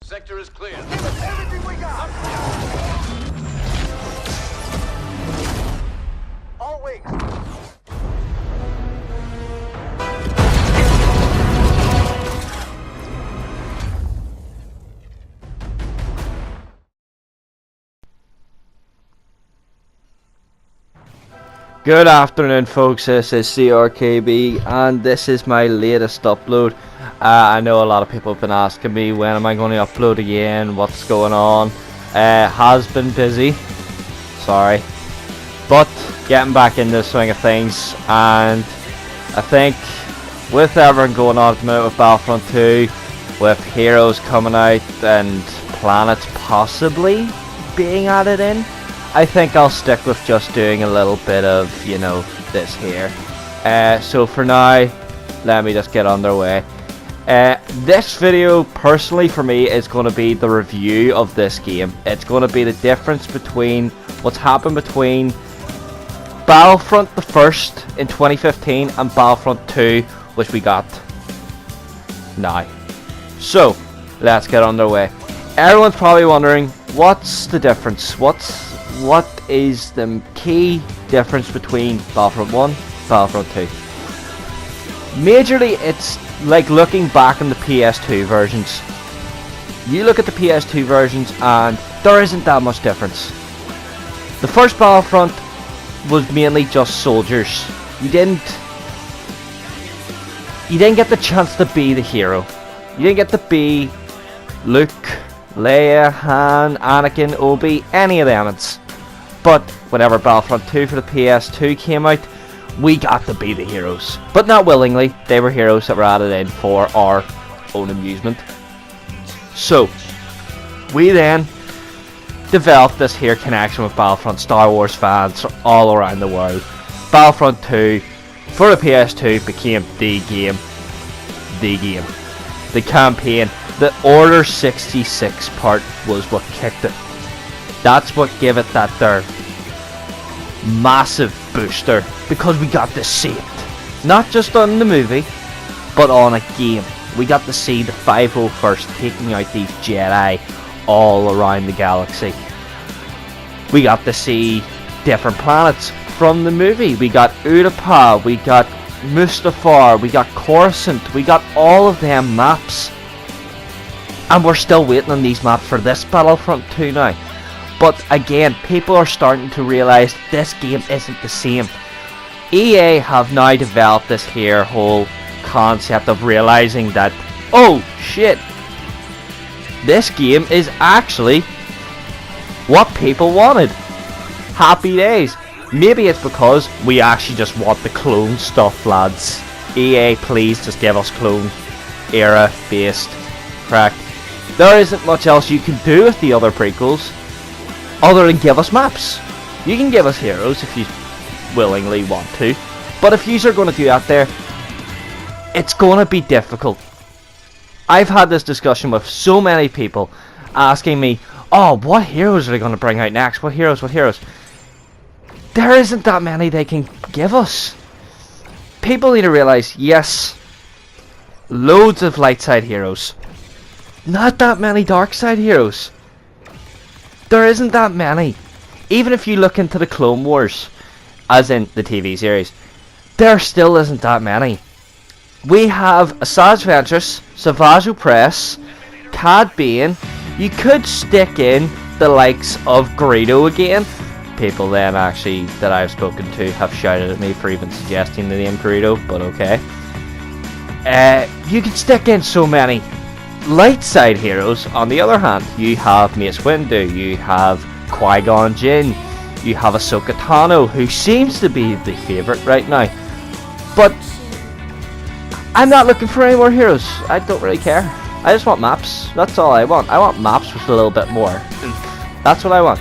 Sector is clear. Give us everything we got! All wings. Good afternoon folks, this is CRKB and this is my latest upload. I know a lot of people have been asking me when am I going to upload again, what's going on. Has been busy, sorry, but getting back into the swing of things, and I think with everything going on at the minute with Battlefront 2, with heroes coming out and planets possibly being added in, I think I'll stick with just doing a little bit of, you know, this here. So for now, let me just get underway. This video, personally for me, is going to be the review of this game. It's going to be the difference between what's happened between Battlefront the first in 2015 and Battlefront 2, which we got now. So, let's get underway. Everyone's probably wondering, what's the difference? What is the key difference between Battlefront 1 and Battlefront 2? Majorly, it's like looking back on the PS2 versions. You look at the PS2 versions and there isn't that much difference. The first Battlefront was mainly just soldiers. You didn't get the chance to be the hero. You didn't get to be Luke, Leia, Han, Anakin, Obi, any of them. But whenever Battlefront 2 for the PS2 came out, we got to be the heroes. But not willingly, they were heroes that were added in for our own amusement. So, we then developed this here connection with Battlefront. Star Wars fans all around the world. Battlefront 2 for the PS2 became the game. The campaign. The Order 66 part was what kicked it. That's what gave it that there massive booster, because we got to see it. Not just on the movie, but on a game. We got to see the 501st taking out these Jedi all around the galaxy. We got to see different planets from the movie. We got Utapau, we got Mustafar, we got Coruscant, we got all of them maps. And we're still waiting on these maps for this Battlefront 2 now. But again, people are starting to realise this game isn't the same. EA have now developed this here whole concept of realising that, oh shit, this game is actually what people wanted. Happy days. Maybe it's because we actually just want the clone stuff, lads. EA, please just give us clone era based crack. There isn't much else you can do with the other prequels other than give us maps. You can give us heroes if you willingly want to, but if you are going to do that there, it's going to be difficult. I've had this discussion with so many people asking me, oh, what heroes are they going to bring out next? What heroes? There isn't that many they can give us. People need to realise, yes, loads of light side heroes, not that many dark side heroes. There isn't that many. Even if you look into the Clone Wars, as in the TV series, there still isn't that many. We have Asajj Ventress, Savage Opress, Cad Bane. You could stick in the likes of Greedo again. People then actually that I've spoken to have shouted at me for even suggesting the name Greedo, but okay. You can stick in so many. Light side heroes, on the other hand, you have Mace Windu, you have Qui-Gon Jinn, you have Ahsoka Tano, who seems to be the favourite right now. But I'm not looking for any more heroes. I don't really care. I just want maps. That's all I want. I want maps with a little bit more. That's what I want.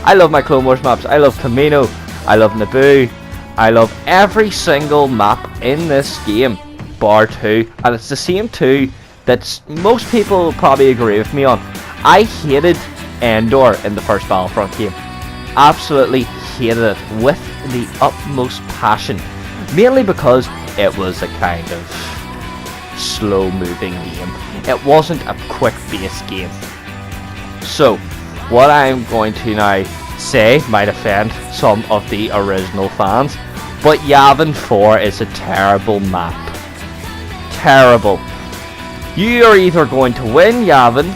I love my Clone Wars maps. I love Kamino. I love Naboo. I love every single map in this game, bar 2. And it's the same 2 that most people will probably agree with me on. I hated Endor in the first Battlefront game. Absolutely hated it with the utmost passion. Mainly because it was a kind of slow moving game. It wasn't a quick base game. So, what I'm going to now say might offend some of the original fans, but Yavin 4 is a terrible map. Terrible. You are either going to win Yavin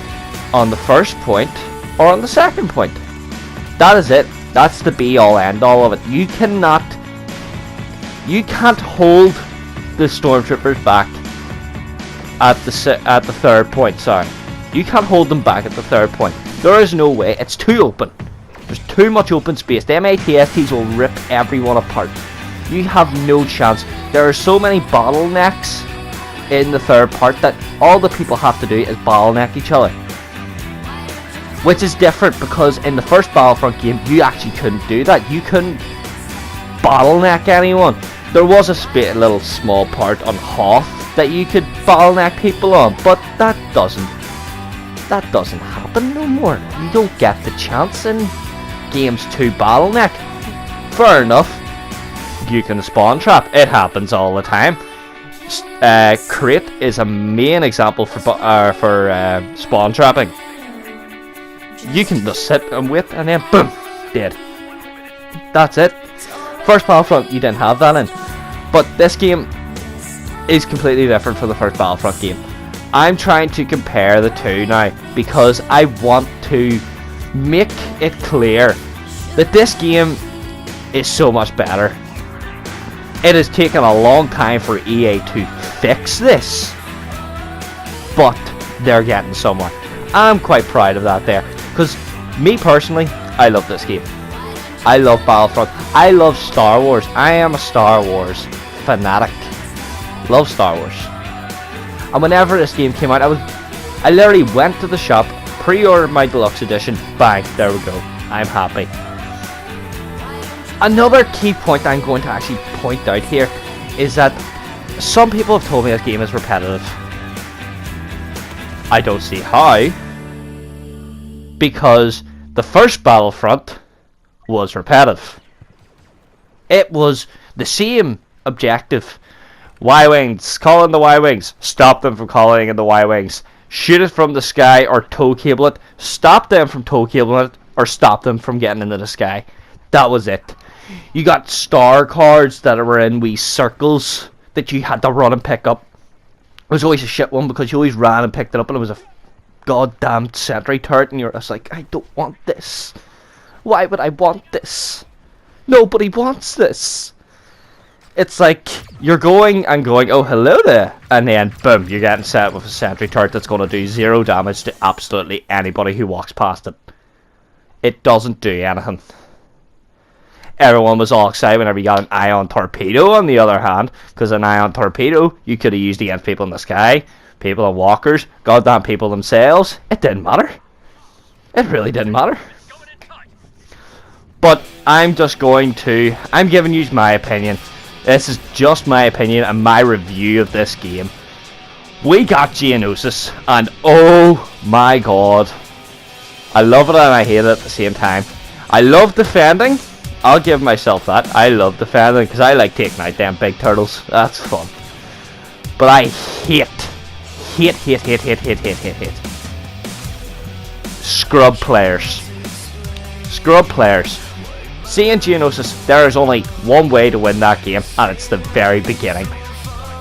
on the first point or on the second point. That is it. That's the be all end all of it. You can't hold the stormtroopers back at the third point. Sorry, you can't hold them back at the third point. There is no way. It's too open. There's too much open space. The MATSTs will rip everyone apart. You have no chance. There are so many bottlenecks in the third part that all the people have to do is bottleneck each other. Which is different because in the first Battlefront game, you actually couldn't do that. You couldn't bottleneck anyone. There was a little small part on Hoth that you could bottleneck people on, but that doesn't happen no more. You don't get the chance in games to bottleneck. Fair enough. You can spawn trap. It happens all the time. Crate is a main example for spawn trapping. You can just sit and wait and then boom, dead. That's it. First Battlefront you didn't have that in, but this game is completely different from the first Battlefront game. I'm trying to compare the two now because I want to make it clear that this game is so much better. It has taken a long time for EA to fix this, but they're getting somewhere. I'm quite proud of that there, because me personally, I love this game. I love Battlefront. I love Star Wars. I am a Star Wars fanatic. Love Star Wars. And whenever this game came out, I literally went to the shop, pre-ordered my deluxe edition, bang, there we go. I'm happy. Another key point I'm going to actually point out here is that some people have told me this game is repetitive. I don't see how, because the first Battlefront was repetitive. It was the same objective. Y-Wings, call in the Y-Wings, stop them from calling in the Y-Wings. Shoot it from the sky or tow cable it, stop them from tow cabling it, or stop them from getting into the sky. That was it. You got star cards that were in wee circles that you had to run and pick up. It was always a shit one because you always ran and picked it up and it was a goddamn sentry turret and you're just like, I don't want this. Why would I want this? Nobody wants this. It's like you're going and going, oh hello there, and then boom, you're getting set with a sentry turret that's going to do 0 damage to absolutely anybody who walks past it. It doesn't do anything. Everyone was all excited whenever you got an ion torpedo on the other hand, because an ion torpedo you could have used against people in the sky, people on walkers, goddamn people themselves. It didn't matter. It really didn't matter. But I'm giving you my opinion. This is just my opinion and my review of this game. We got Geonosis, and oh my god, I love it and I hate it at the same time. I love defending. I'll give myself that. I love defending because I like taking out them big turtles. That's fun. But I hate scrub players. Scrub players. See, in Geonosis, there is only one way to win that game, and it's the very beginning.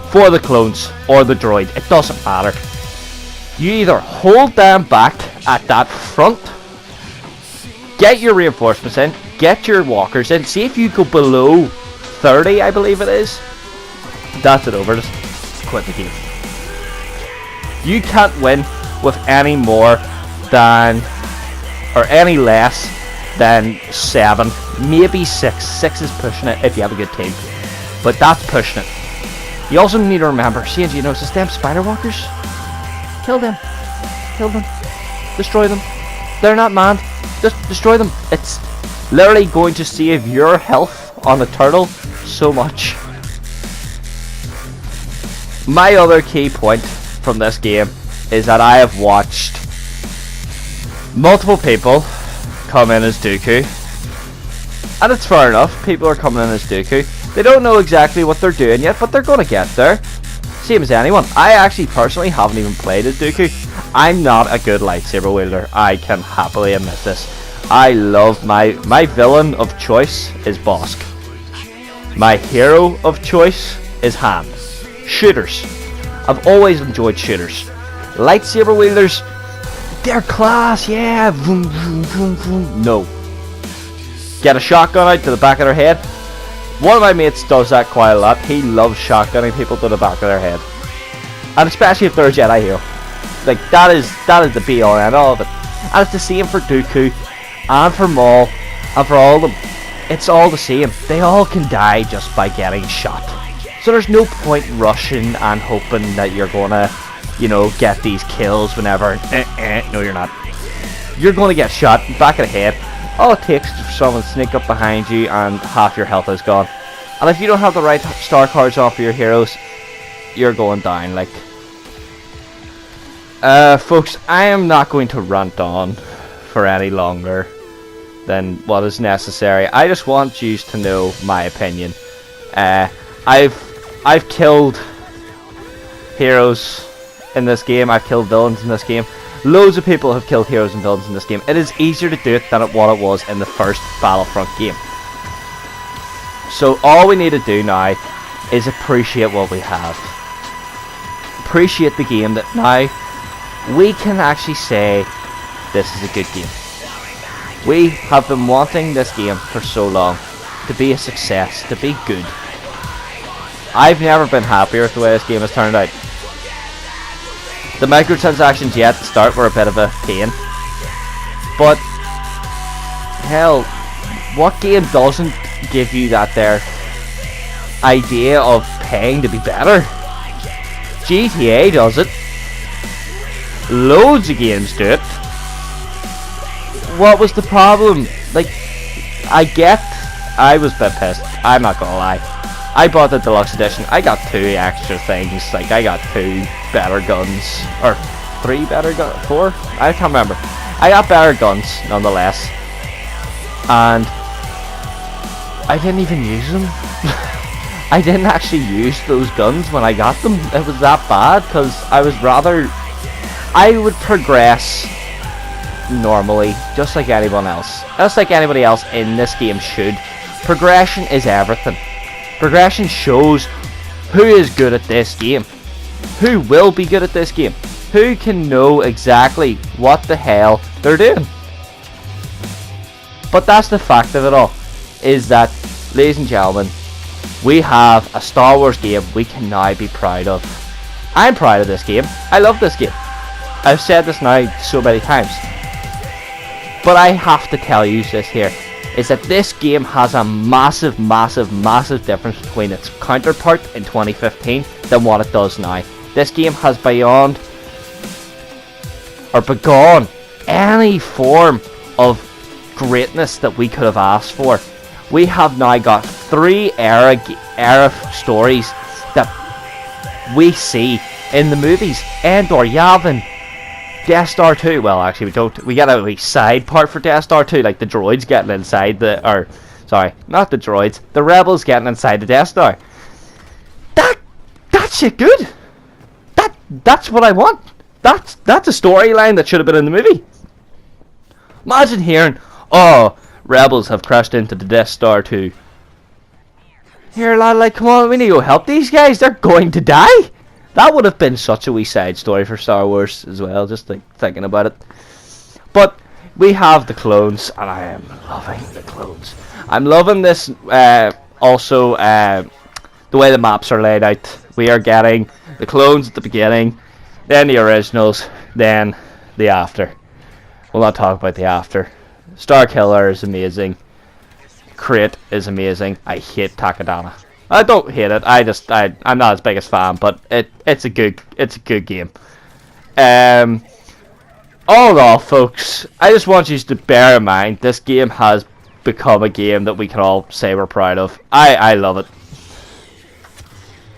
For the clones or the droid, it doesn't matter. You either hold them back at that front, get your reinforcements in, get your walkers in, see if you go below 30, I believe it is. That's it over, just quit the game. You can't win with any more than, or any less than 7, maybe 6. 6 is pushing it if you have a good team, but that's pushing it. You also need to remember, see in Geonosis, them spider walkers, kill them, destroy them. They're not manned, just destroy them. It's literally going to save your health on a turtle so much. My other key point from this game is that I have watched multiple people come in as Dooku, and it's fair enough. People are coming in as Dooku. They don't know exactly what they're doing yet, but they're going to get there. same as anyone. I actually personally haven't even played as Dooku. I'm not a good lightsaber wielder. I can happily admit this. I love my villain of choice is Bosk. My hero of choice is Han. Shooters. I've always enjoyed shooters. Lightsaber wielders, they're class, yeah. Vroom, vroom, vroom, vroom. No. Get a shotgun out to the back of their head. One of my mates does that quite a lot. He loves shotgunning people to the back of their head. And especially if they're a Jedi hero. Like, that is the be all and all of it. And it's the same for Dooku, and for Maul, and for all of them. It's all the same. They all can die just by getting shot. So there's no point rushing and hoping that you're gonna, you know, get these kills whenever. No, you're not. You're gonna get shot back of the head. All it takes is for someone to sneak up behind you and half your health is gone. And if you don't have the right star cards on for your heroes, you're going down. Like, folks, I am not going to rant on for any longer than what is necessary. I just want you to know my opinion. I've killed heroes in this game. I've killed villains in this game. Loads of people have killed heroes and villains in this game. It is easier to do it than what it was in the first Battlefront game. So all we need to do now is appreciate what we have. Appreciate the game that now we can actually say this is a good game. We have been wanting this game for so long to be a success, to be good. I've never been happier with the way this game has turned out. The microtransactions yet to start were a bit of a pain. But, hell, what game doesn't give you that there idea of paying to be better? GTA does it. Loads of games do it. What was the problem? Like, I was a bit pissed. I'm not gonna lie. I bought the deluxe edition. I got 2 extra things. Like, I got 2 better guns, or 3 better guns, 4? I can't remember. I got better guns nonetheless, and I didn't even use them. I didn't actually use those guns when I got them. It was that bad because I would progress normally, just like anyone else, just like anybody else in this game should. Progression is everything. Progression shows who is good at this game, who will be good at this game, who can know exactly what the hell they're doing. But that's the fact of it all, is that, ladies and gentlemen, we have a Star Wars game we can now be proud of. I'm proud of this game. I love this game. I've said this now so many times. But I have to tell you this here, is that this game has a massive difference between its counterpart in 2015 than what it does now. This game has begone any form of greatness that we could have asked for. We have now got 3 era stories that we see in the movies. Endor, Yavin, Death Star 2. Well, actually, we don't. We get a wee side part for Death Star 2, like the droids getting inside sorry, not the droids. The rebels getting inside the Death Star. That shit good. That's what I want. That's a storyline that should have been in the movie. Imagine hearing, oh, rebels have crashed into the Death Star 2. Here, lad, like, come on, we need to go help these guys. They're going to die. That would have been such a wee side story for Star Wars as well, just like thinking about it. But we have the clones, and I am loving the clones. I'm loving this, also, the way the maps are laid out. We are getting the clones at the beginning, then the originals, then the after. We'll not talk about the after. Star Killer is amazing. Crate is amazing. I hate Takadana. I don't hate it. I'm not his biggest fan, but it's a good game. All in all, folks, I just want you to bear in mind this game has become a game that we can all say we're proud of. I love it,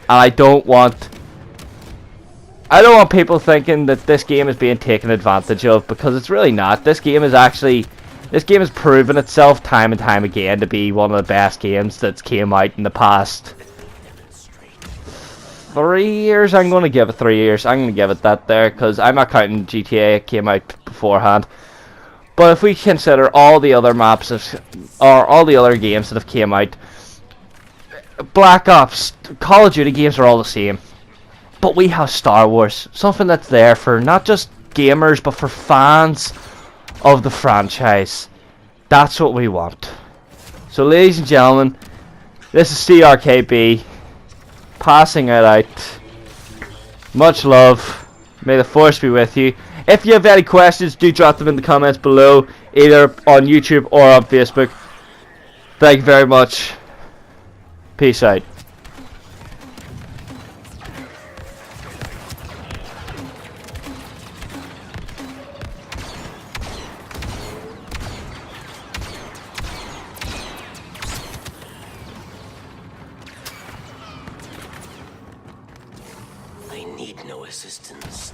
and I don't want people thinking that this game is being taken advantage of, because it's really not. This game has proven itself time and time again to be one of the best games that's came out in the past 3 years. I'm going to give it 3 years. I'm going to give it that there, because I'm not counting GTA. It came out beforehand. But if we consider all the other maps, or all the other games that have came out, Black Ops, Call of Duty games are all the same. But we have Star Wars, something that's there for not just gamers, but for fans of the franchise. That's what we want. So ladies and gentlemen, this is CRKB, passing it out. Much love. May the force be with you. If you have any questions, do drop them in the comments below, either on YouTube or on Facebook. Thank you very much. Peace out. I need no assistance.